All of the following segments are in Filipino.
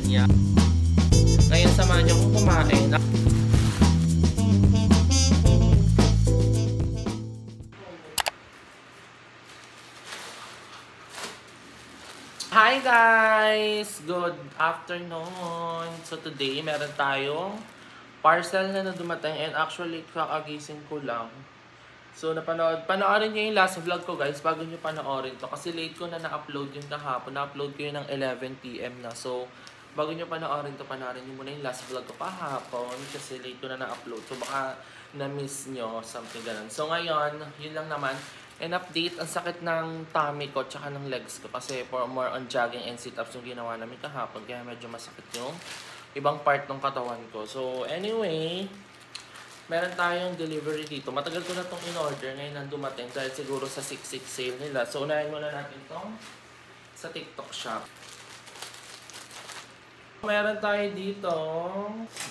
niya. Ngayon, samahan niyo kung kumain. Hi guys! Good afternoon! So today, meron tayong parcel na dumating and actually kakagising ko lang. So panoorin niyo yung last vlog ko guys bago niyo panoorin to kasi late ko na na-upload yun kahapon. Na-upload ko yun ng 11 PM na. So bago niyo panoorin to, panoorin niyo muna yung last vlog ko kahapon kasi late ko na na-upload. So baka na-miss niyo something ganun. So ngayon, yun lang naman. An update, ang sakit ng tummy ko tsaka ng legs ko kasi for more on jogging and sit-ups yung ginawa namin kahapon kaya medyo masakit yung ibang part ng katawan ko. So anyway, meron tayong delivery dito. Matagal ko na itong in-order ngayon nang dumating dahil siguro sa 6/6 sale nila. So unahin muna natin itong sa TikTok shop. Meron tayo dito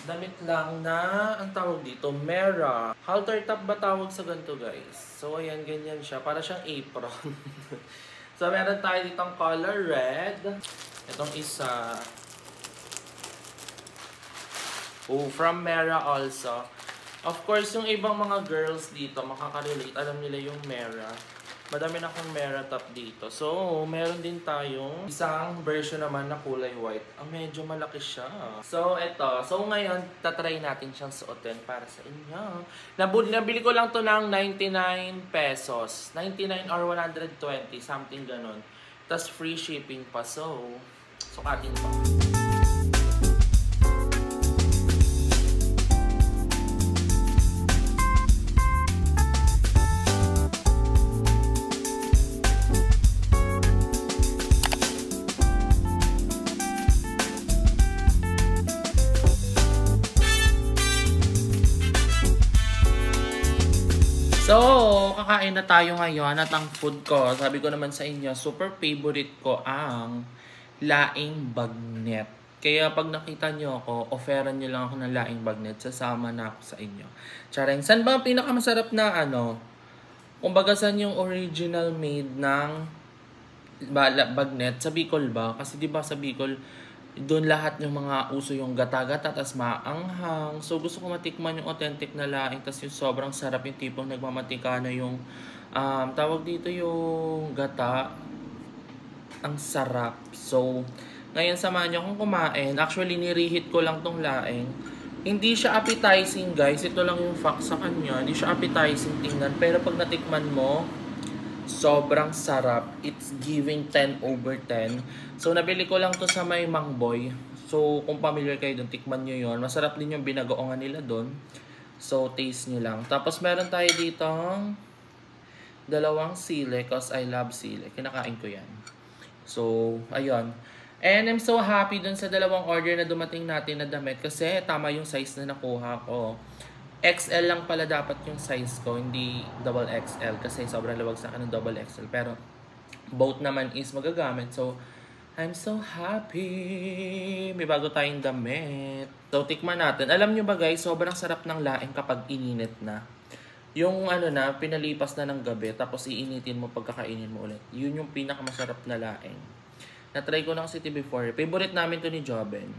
damit lang na ang tawag dito, Mera. Halter top ba tawag sa ganito guys? So ayan, ganyan siya. Para siyang apron. So meron tayo ditong color red. Itong isa. Oh, from Mera also. Of course, yung ibang mga girls dito makaka-relate. Alam nila yung Mera. Madami na akong Mera top dito. So, meron din tayong isang version naman na kulay white. Ang medyo malaki siya. So, eto. So, ngayon, tatry natin siyang suotin para sa inyo. Nabili ko lang to ng 99 pesos. 99 or 120, something ganun. Tapos, free shipping pa. So, sukatin pa. So, kakain na tayo ngayon at ang food ko, sabi ko naman sa inyo, super favorite ko ang laing bagnet. Kaya pag nakita nyo ako, offeran nyo lang ako ng laing bagnet, sasama na ako sa inyo. Charing, saan ba ang pinakamasarap na ano? Kumbaga saan yung original made ng bagnet? Sa Bicol ba? Kasi di ba sa Bicol, doon lahat yung mga uso yung gata-gata, tas maanghang. So, gusto ko matikman yung authentic na laing, tas yung sobrang sarap yung tipong nagmamatika na yung, tawag dito yung gata. Ang sarap. So, ngayon samahan nyo akong kumain. Actually, nireheat ko lang tong laing. Hindi siya appetizing, guys. Ito lang yung fact sa kanya. Hindi siya appetizing tingnan. Pero pag natikman mo, sobrang sarap. It's giving 10/10. So, nabili ko lang to sa may Mangboy. So, kung familiar kayo doon, tikman nyo yon. Masarap din yung binagoongan nila doon. So, taste nyo lang. Tapos, meron tayo dito dalawang sile because I love sile. Kinakain ko yan. So, ayun. And I'm so happy dun sa dalawang order na dumating natin na damit kasi tama yung size na nakuha ko. XL lang pala dapat yung size ko, hindi double XL kasi sobrang lawag sa akin ng double XL. Pero both naman is magagamit. So, I'm so happy. May bago tayong damit. So, tikman natin. Alam nyo ba guys, sobrang sarap ng laing kapag ininit na. Yung ano na, pinalipas na ng gabi, tapos iinitin mo pagkakainin mo ulit. Yun yung pinakamasarap na laing. Na-try ko na kasi before. Favorite namin to ni Joben.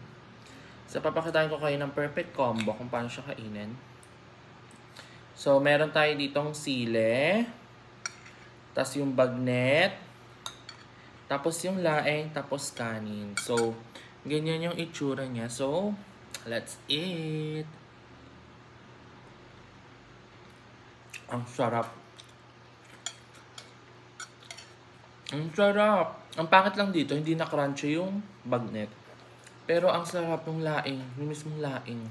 So, papakitain ko kayo ng perfect combo kung paano siya kainin. So, meron tayo ditong sile. Tapos yung bagnet. Tapos yung laing. Tapos kanin. So, ganyan yung itsura niya. So, let's eat. Ang sarap. Ang sarap. Ang pangit lang dito, hindi na crunchy yung bagnet. Pero ang sarap ng laing. Yung mismong laing.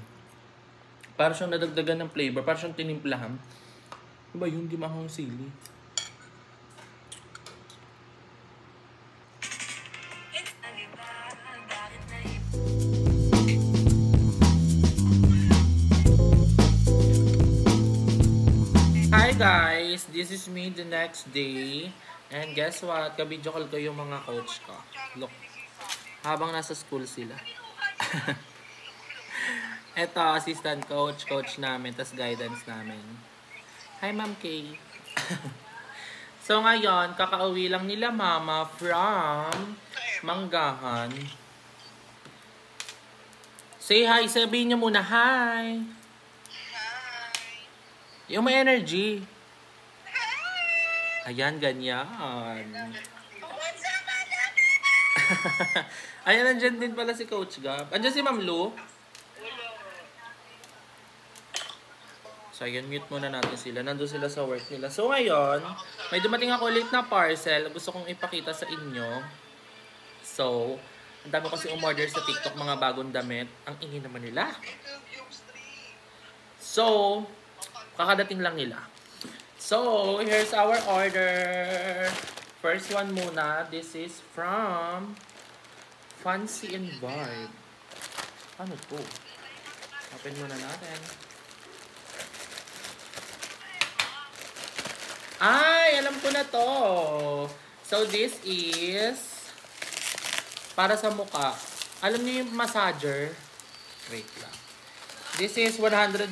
Para siyang nadagdagan ng flavor. Para siyang tinimplahan. Diba yun? Di maanghang sili. Hi guys! This is me the next day. And guess what? Ka-video call ko yung mga coach ko. Look. Habang nasa school sila. Eto, assistant coach, coach namin, tas guidance namin. Hi, Ma'am Kay. So, ngayon, kakauwi lang nila mama from Manggahan. Say hi. Sabihin niyo muna, hi. Hi. Yung may energy. Ayan, ganyan. What's up, madam? Ayan, nandyan din pala si Coach Gab. Andyan si Ma'am Lu. So, ayan, mute muna natin sila. Nandun sila sa work nila. So, ngayon, may dumating ako ulit na parcel. Gusto kong ipakita sa inyo. So, ang dami kasi umorder sa TikTok mga bagong damit. Ang ingin naman nila. So, kakadating lang nila. So, here's our order. First one muna. This is from Fancy and Vibe. Ano to? Open muna natin. Ay, alam ko na to. So, this is para sa mukha. Alam niyo yung massager? Wait lang. This is 170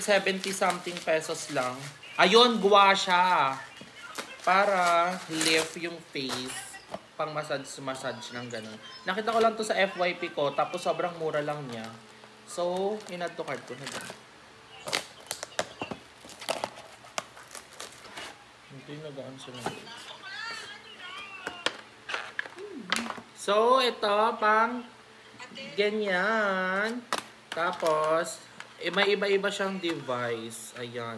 something pesos lang. Ayun, gua siya. Para lift yung face. Pang massage ng ganun. Nakita ko lang to sa FYP ko. Tapos sobrang mura lang niya. So, in-add to cart ko na dyan. Hindi nagaan siya ng So, ito, pang ganyan. Tapos, may iba-iba siyang device. Ayan.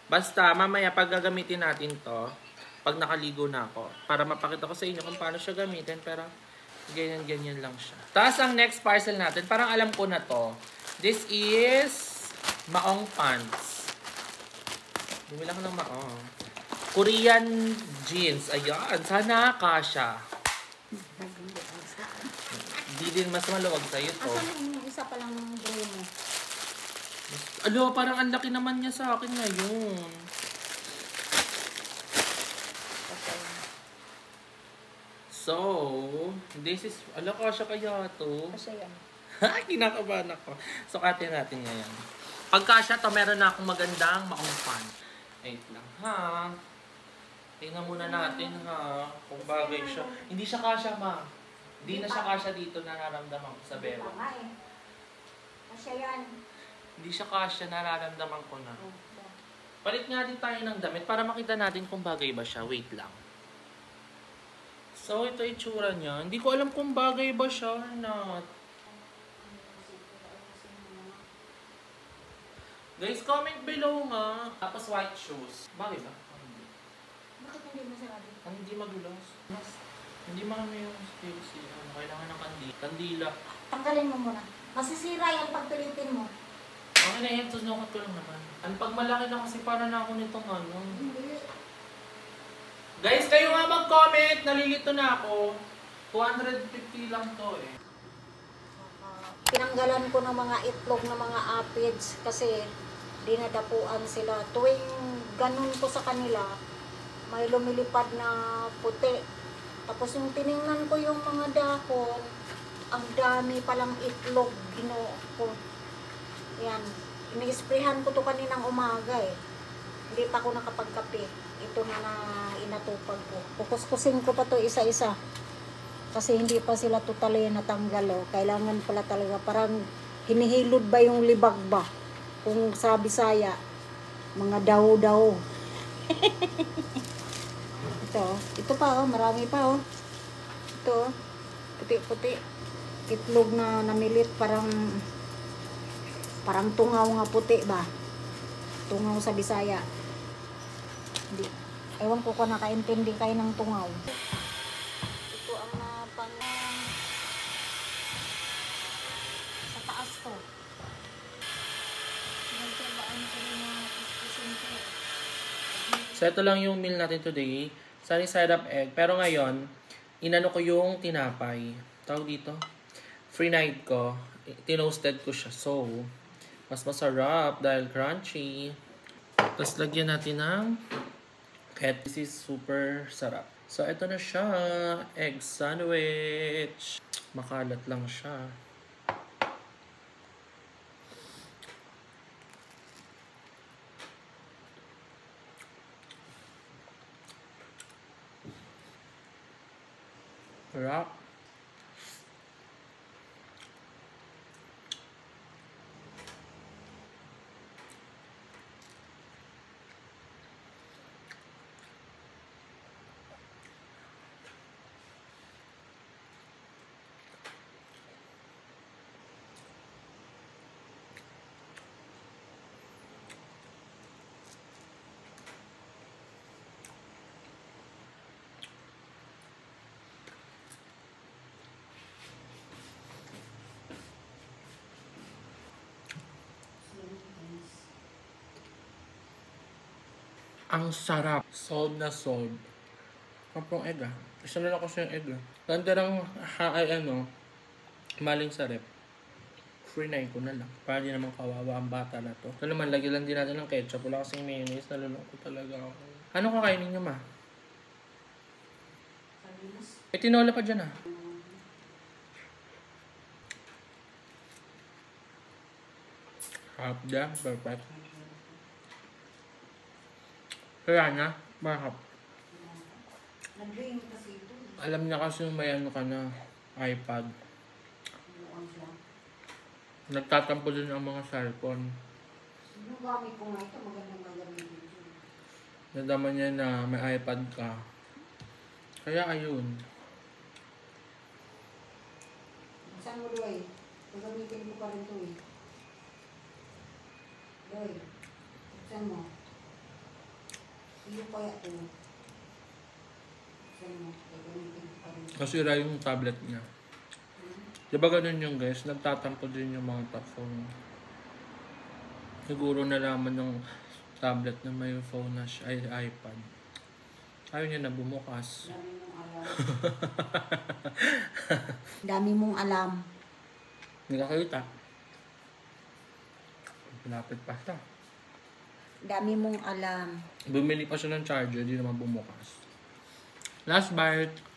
Basta, mamaya, pag gagamitin natin to, pag nakaligo na ako, para mapakita ko sa inyo kung paano siya gamitin, pero ganyan-ganyan lang siya. Tapos, ang next parcel natin, parang alam ko na to. This is maong pants. Bumili ako ng maong. Korean jeans. Ayan. Sana kasha. Hindi din mas maluwag sa'yo to. Asan yung isa pa lang ng gray mo? Alo, parang ang laki naman niya sa akin ngayon. So, this is, ala kasha kaya to. Kasi yan. Kinakabahan ako. So, atin natin ngayon. Pag kasha to, meron na akong magandang maong pan. Wait lang, ha? Tingnan muna natin, ha? Kung bagay siya. Hindi siya kasha, ma. Hindi na siya kasha dito, nararamdaman ko sa bero. Tama eh. Kasi yan. Hindi siya kasha, nararamdaman ko na. Palit nga din tayo ng damit para makita natin kung bagay ba siya. Wait lang. So, ito itsura niya. Hindi ko alam kung bagay ba siya or not. Guys, comment below nga. Tapos white shoes. Bagay ba? Bakit hindi mo sinabi? Ang hindi magulas. Hindi marami yung steel. Kailangan ng kandila. Tanggalin mo muna. Masisira yan pag pilitin mo. Okay na yan. Susunod ko lang naman. Ang pag malaki na kasi para na ako nitong ano. Hindi. Guys, kayo nga mag-comment. Nalilito na ako. 250 lang to eh. Tinanggalan ko ng mga itlog ng mga aphids kasi dinadapuan sila. Tuwing ganun ko sa kanila, may lumilipad na puti. Tapos yung tiningnan ko yung mga dahon, ang dami palang itlog ginoo ko. Yan. Ini-sprayhan ko to kaninang umaga eh. Hindi pa ako nakapagkape. Ito na inatupag ko. Kukuskusin ko pa to isa-isa. Kasi hindi pa sila totally natanggal. Oh. Kailangan pala talaga. Parang hinihilod ba yung libag ba? Kung sa Bisaya, mga daw-daw. Ito pa oh. Marami pa oh. Ito oh. Puti-puti. Itlog na namilit. Parang tungaw nga puti ba? Tungaw sa Bisaya. Hindi. Ewan ko kung nakaintindi kayo ng tungaw. Ito ang napang sa taas to. So, ito lang yung meal natin today. Sunny side up egg. Pero ngayon, inano ko yung tinapay. Tawag dito. Free night ko. Tinoasted ko siya. So, mas masarap dahil crunchy. Tapos, lagyan natin ng ket. This is super sarap. So, ito na siya. Egg sandwich. Makalat lang siya. Sarap. Ang sarap. Sold na sold. Kapong egg ah. Isa na lang kasi yung egg ah. Landarang maling sa rep. Free ko na lang. Para di naman kawawa ang bata na to. Ito naman, lagi lang din natin ng ketchup. Wala kasing mayonnaise. Nalulungkot talaga ako. Ano kakainin nyo, ma? May tinola pa dyan ah. Harap dyan. Perfect. Kaya na. Mahap. Nag-ring kasi ito. Alam niya kasi may ano ka na iPad. Nagtatampo din ang mga cellphone. Yung gamit ko nga ito, magandang gagamitin ito. Nadaman niya na may iPad ka. Kaya ayun. Saan mo, Loy? Gagamitin ko pa rin ito eh. Loy, saan mo? Iyo kaya ito. Saan mo? Gagamitin ko pa rin ito. Nasira yung tablet niya. Diba ganun yung guys? Nagtatampo din yung mga phone. Siguro nalaman ng tablet na may phone na siya, ay iPad. Ayaw niya na bumukas. Dami mong alam. Dami mong alam. Hindi ka kita. Pinapit pa siya. Dami mong alam. Bumili pa siya ng charger, di naman bumukas. Last bite.